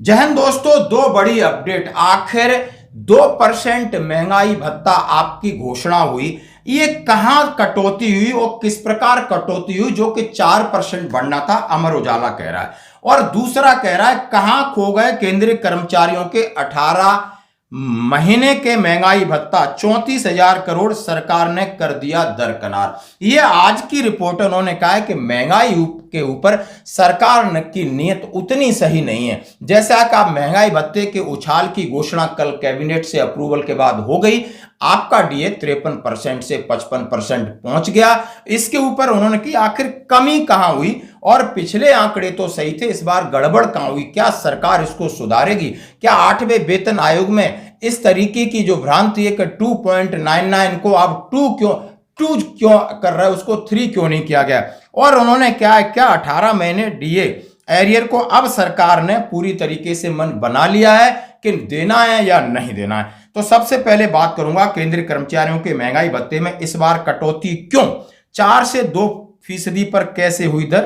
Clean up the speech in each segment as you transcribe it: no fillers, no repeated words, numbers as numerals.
जय हिंद दोस्तों, दो बड़ी अपडेट। आखिर 2% महंगाई भत्ता आपकी घोषणा हुई, ये कहां कटौती हुई और किस प्रकार कटौती हुई, जो कि 4% बढ़ना था, अमर उजाला कह रहा है। और दूसरा कह रहा है कहां खो गए केंद्रीय कर्मचारियों के 18 महीने के महंगाई भत्ता, 34,000 करोड़ सरकार ने कर दिया दरकिनार। ये आज की रिपोर्ट उन्होंने कहा है कि महंगाई के ऊपर सरकार की नीयत उतनी सही नहीं है। जैसा कि आप महंगाई भत्ते के उछाल की घोषणा कल कैबिनेट से अप्रूवल के बाद हो गई, आपका डीए 53% से 55% पहुंच गया। इसके ऊपर उन्होंने की आखिर कमी कहां हुई और पिछले आंकड़े तो सही थे, इस बार गड़बड़ कहां हुई, क्या सरकार इसको सुधारेगी? क्या 8वें वेतन आयोग में इस तरीके की जो भ्रांति है कि 2.99 को आप 2 क्यों कर रहा है, उसको 3 क्यों नहीं किया गया? और उन्होंने क्या 18 महीने डीए एरियर को अब सरकार ने पूरी तरीके से मन बना लिया है कि देना है या नहीं देना है। तो सबसे पहले बात करूंगा केंद्रीय कर्मचारियों के महंगाई भत्ते में इस बार कटौती क्यों 4 से 2% पर कैसे हुई दर,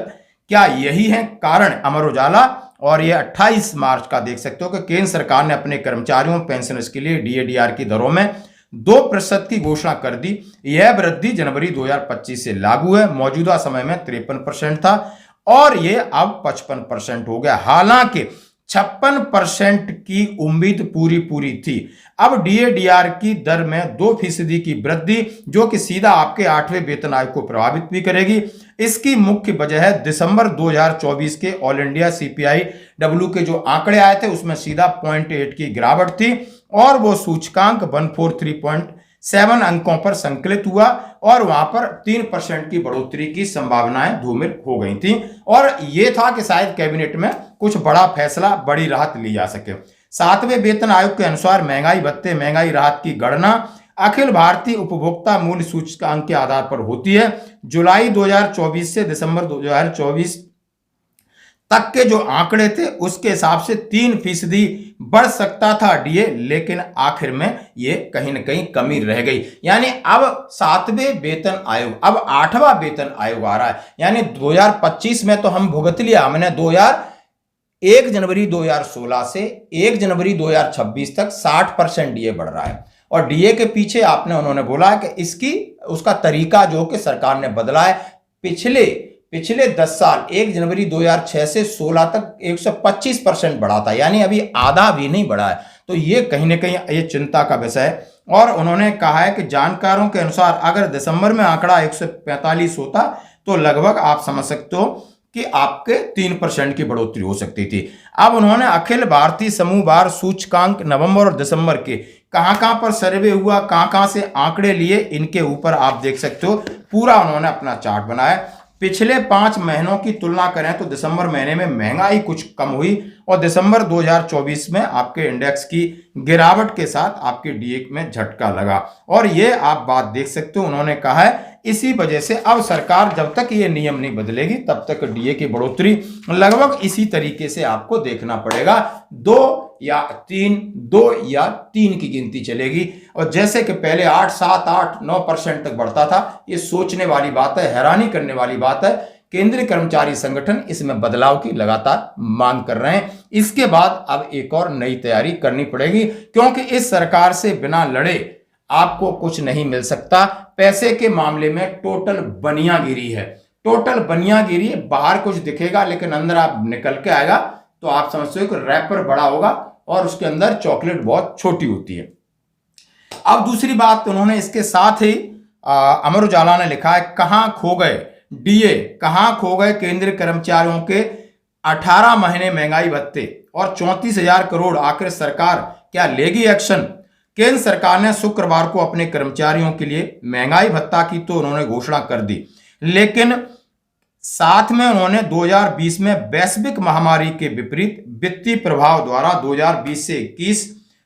क्या यही है कारण? अमर उजाला और ये 28 मार्च का देख सकते हो कि केंद्र सरकार ने अपने कर्मचारियों पेंशनर्स के लिए डीए-डीआर की दरों में 2% की घोषणा कर दी। यह वृद्धि जनवरी 2025 से लागू है। मौजूदा समय में 53% था और यह अब 55% हो गया। हालांकि 56% की उम्मीद पूरी थी। अब डीए-डीआर की दर में 2% की वृद्धि, जो कि सीधा आपके 8वें वेतन आयोग को प्रभावित भी करेगी। इसकी मुख्य वजह है दिसंबर 2024 के ऑल इंडिया सीपीआई डब्ल्यू के जो आंकड़े आए थे, उसमें सीधा 0.8 की गिरावट थी और वो सूचकांक 143.7 अंकों पर संकलित हुआ और वहां पर 3% की बढ़ोतरी की संभावनाएं धूमिल हो गई थी। और यह था कि शायद कैबिनेट में कुछ बड़ा फैसला, बड़ी राहत ली जा सके। 7वें वेतन आयोग के अनुसार महंगाई भत्ते महंगाई राहत की गणना अखिल भारतीय उपभोक्ता मूल्य सूचकांक के आधार पर होती है। जुलाई 2024 से दिसंबर 2024 तक के जो आंकड़े थे उसके हिसाब से 3% बढ़ सकता था डीए, लेकिन आखिर में ये कहीं ना कहीं कमी रह गई। यानी अब 7वें वेतन आयोग, अब 8वां वेतन आयोग आ रहा है। यानी 2025 में तो हम भुगत लिया हमने 1 जनवरी 2016 से 1 जनवरी 2026 तक 60% डीए बढ़ रहा है। और डीए के पीछे उन्होंने बोला कि उसका तरीका जो कि सरकार ने बदला है। पिछले 10 साल 1 जनवरी 2006 से 16 तक 125% बढ़ा था, यानी अभी आधा भी नहीं बढ़ा है। तो ये कहीं ना कहीं ये चिंता का विषय है। और उन्होंने कहा है कि जानकारों के अनुसार अगर दिसंबर में आंकड़ा 145 होता तो लगभग आप समझ सकते हो कि आपके 3% की बढ़ोतरी हो सकती थी। अब उन्होंने अखिल भारतीय समूह भार सूचकांक नवंबर और दिसंबर के कहां पर सर्वे हुआ, कहां से आंकड़े लिए, इनके ऊपर आप देख सकते हो पूरा उन्होंने अपना चार्ट बनाया। पिछले 5 महीनों की तुलना करें तो दिसंबर महीने में महंगाई कुछ कम हुई और दिसंबर 2024 में आपके इंडेक्स की गिरावट के साथ आपके डीए में झटका लगा। और ये आप बात देख सकते हो, उन्होंने कहा है इसी वजह से अब सरकार जब तक ये नियम नहीं बदलेगी तब तक डीए की बढ़ोतरी लगभग इसी तरीके से आपको देखना पड़ेगा। 2 या 3 की गिनती चलेगी। और जैसे कि पहले 8, 7, 8, 9% तक बढ़ता था, ये सोचने वाली बात है, हैरानी करने वाली बात है। केंद्रीय कर्मचारी संगठन इसमें बदलाव की लगातार मांग कर रहे हैं। इसके बाद अब एक और नई तैयारी करनी पड़ेगी, क्योंकि इस सरकार से बिना लड़े आपको कुछ नहीं मिल सकता। पैसे के मामले में टोटल बनियागिरी है, टोटल बनियागिरी। बाहर कुछ दिखेगा लेकिन अंदर आप निकल के आएगा तो आप समझते हो कि रैपर बड़ा होगा और उसके अंदर चॉकलेट बहुत छोटी होती है। अब दूसरी बात उन्होंने इसके साथ ही अमर उजाला ने लिखा है कहां खो गए डीए, कहां खो गए केंद्रीय कर्मचारियों के 18 महीने महंगाई भत्ते और 34,000 करोड़, आखिर सरकार क्या लेगी एक्शन? केंद्र सरकार ने शुक्रवार को अपने कर्मचारियों के लिए महंगाई भत्ता की तो उन्होंने घोषणा कर दी, लेकिन साथ में उन्होंने 2020 में वैश्विक महामारी के विपरीत वित्तीय प्रभाव द्वारा 2020 से 21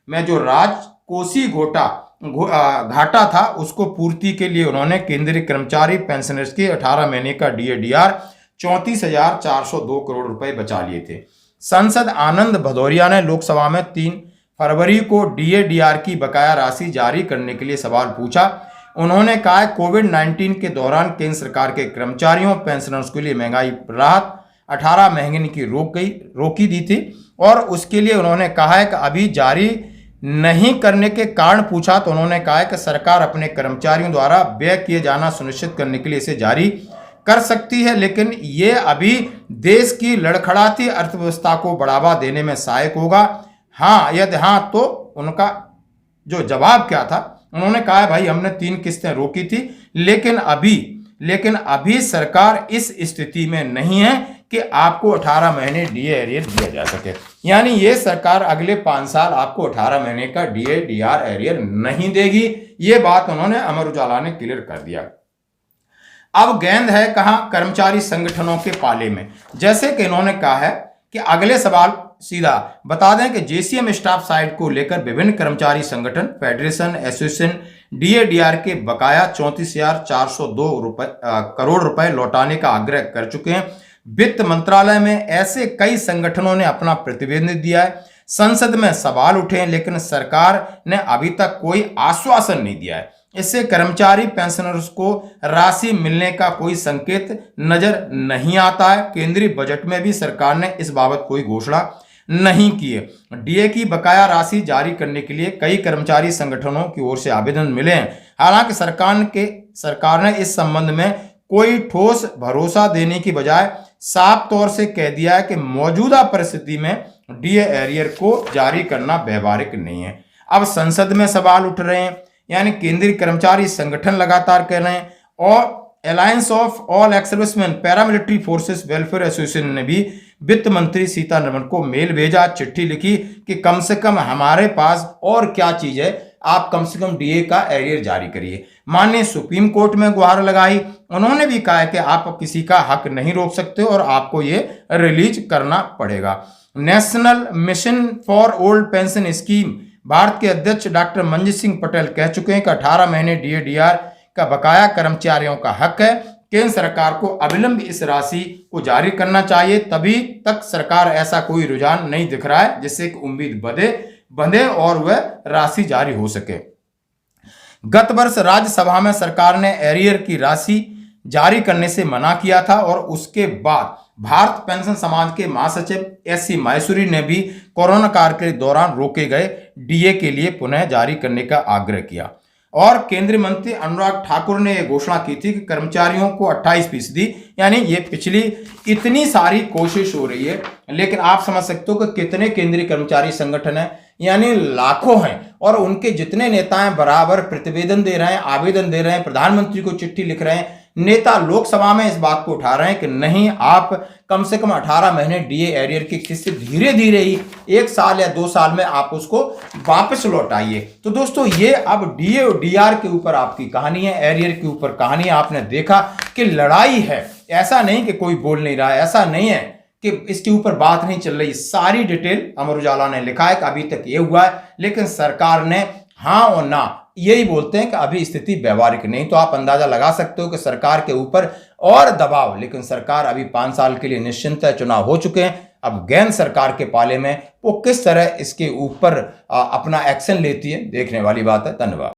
में जो राजकोषीय घाटा था उसको पूर्ति के लिए उन्होंने केंद्रीय कर्मचारी पेंशनर्स के 18 महीने का डीए-डीआर 34,402 करोड़ रुपए बचा लिए थे। सांसद आनंद भदौरिया ने लोकसभा में 3 फरवरी को डीए-डीआर की बकाया राशि जारी करने के लिए सवाल पूछा। उन्होंने कहा कोविड-19 के दौरान केंद्र सरकार के कर्मचारियों पेंशनर्स के लिए महंगाई राहत 18 महीने की रोकी दी थी और उसके लिए उन्होंने कहा है कि अभी जारी नहीं करने के कारण पूछा तो उन्होंने कहा है कि सरकार अपने कर्मचारियों द्वारा व्यय किए जाना सुनिश्चित करने के लिए इसे जारी कर सकती है, लेकिन ये अभी देश की लड़खड़ाती अर्थव्यवस्था को बढ़ावा देने में सहायक होगा। हाँ, यदि हाँ तो उनका जो जवाब क्या था, उन्होंने कहा है भाई हमने 3 किस्तें रोकी थी, लेकिन अभी सरकार इस स्थिति में नहीं है कि आपको 18 महीने डीए एरियर दिया जा सके। यानी ये सरकार अगले 5 साल आपको 18 महीने का डीए डीआर एरियर नहीं देगी। ये बात उन्होंने अमर उजाला ने क्लियर कर दिया। अब गेंद है कहां? कर्मचारी संगठनों के पाले में। जैसे कि इन्होंने कहा है कि अगले सवाल सीधा बता दें कि जेसीएम स्टाफ साइड को लेकर विभिन्न कर्मचारी संगठन, फेडरेशन, एसोसिएशन डीएडीआर के बकाया 34,402 करोड़ रुपए लौटाने का आग्रह कर चुके हैं। वित्त मंत्रालय में ऐसे कई संगठनों ने अपना प्रतिवेदन दिया है, संसद में सवाल उठे हैं, लेकिन सरकार ने अभी तक कोई आश्वासन नहीं दिया है। इससे कर्मचारी पेंशनर्स को राशि मिलने का कोई संकेत नजर नहीं आता है। केंद्रीय बजट में भी सरकार ने इस बाबत कोई घोषणा नहीं की है। डीए की बकाया राशि जारी करने के लिए कई कर्मचारी संगठनों की ओर से आवेदन मिले हैं। हालांकि सरकार ने इस संबंध में कोई ठोस भरोसा देने की बजाय साफ तौर से कह दिया है कि मौजूदा परिस्थिति में डीए एरियर को जारी करना व्यवहारिक नहीं है। अब संसद में सवाल उठ रहे हैं, यानी केंद्रीय कर्मचारी संगठन लगातार कह रहे हैं, और alliance of all ex serviceman paramilitary forces welfare association ने भी वित्त मंत्री सीतारमण को मेल भेजा, चिट्ठी लिखी कि कम से कम हमारे पास और क्या चीज है, आप कम से कम डीए का एरियर जारी करिए। माननीय सुप्रीम कोर्ट में गुहार लगाई। उन्होंने भी कहा है कि आप किसी का हक नहीं रोक सकते और आपको ये रिलीज करना पड़ेगा। National mission for old pension scheme Bharat के अध्यक्ष डॉक्टर मंजीत सिंह पटेल कह चुके हैं कि 18 महीने डीएडीआर का बकाया कर्मचारियों का हक है। केंद्र सरकार को अविलंब इस राशि को जारी करना चाहिए। तभी तक सरकार ऐसा कोई रुझान नहीं दिख रहा है जिससे कि उम्मीद बंधे और वह राशि जारी हो सके। गत वर्ष राज्यसभा में सरकार ने एरियर की राशि जारी करने से मना किया था और उसके बाद भारत पेंशन समाज के महासचिव एससी माहेश्वरी ने भी कोरोना काल के दौरान रोके गए डीए के लिए पुनः जारी करने का आग्रह किया। और केंद्रीय मंत्री अनुराग ठाकुर ने यह घोषणा की थी कि कर्मचारियों को 28%, यानी ये पिछली इतनी सारी कोशिश हो रही है, लेकिन आप समझ सकते हो कि कितने केंद्रीय कर्मचारी संगठन हैं, यानी लाखों हैं, और उनके जितने नेता हैं बराबर प्रतिवेदन दे रहे हैं, आवेदन दे रहे हैं, प्रधानमंत्री को चिट्ठी लिख रहे हैं। नेता लोकसभा में इस बात को उठा रहे हैं कि नहीं, आप कम से कम 18 महीने डीए एरियर की किस्त धीरे धीरे ही 1 साल या 2 साल में आप उसको वापस लौटाइए। तो दोस्तों, ये अब डीए और डीआर के ऊपर आपकी कहानी है, एरियर के ऊपर कहानी है। आपने देखा कि लड़ाई है, ऐसा नहीं कि कोई बोल नहीं रहा है, ऐसा नहीं है कि इसके ऊपर बात नहीं चल रही। सारी डिटेल अमर उजाला ने लिखा है कि अभी तक ये हुआ है, लेकिन सरकार ने हाँ और ना यही बोलते हैं कि अभी स्थिति व्यवहारिक नहीं। तो आप अंदाजा लगा सकते हो कि सरकार के ऊपर और दबाव, लेकिन सरकार अभी 5 साल के लिए निश्चिंत है, चुनाव हो चुके हैं। अब गेंद सरकार के पाले में, वो किस तरह इसके ऊपर अपना एक्शन लेती है, देखने वाली बात है। धन्यवाद।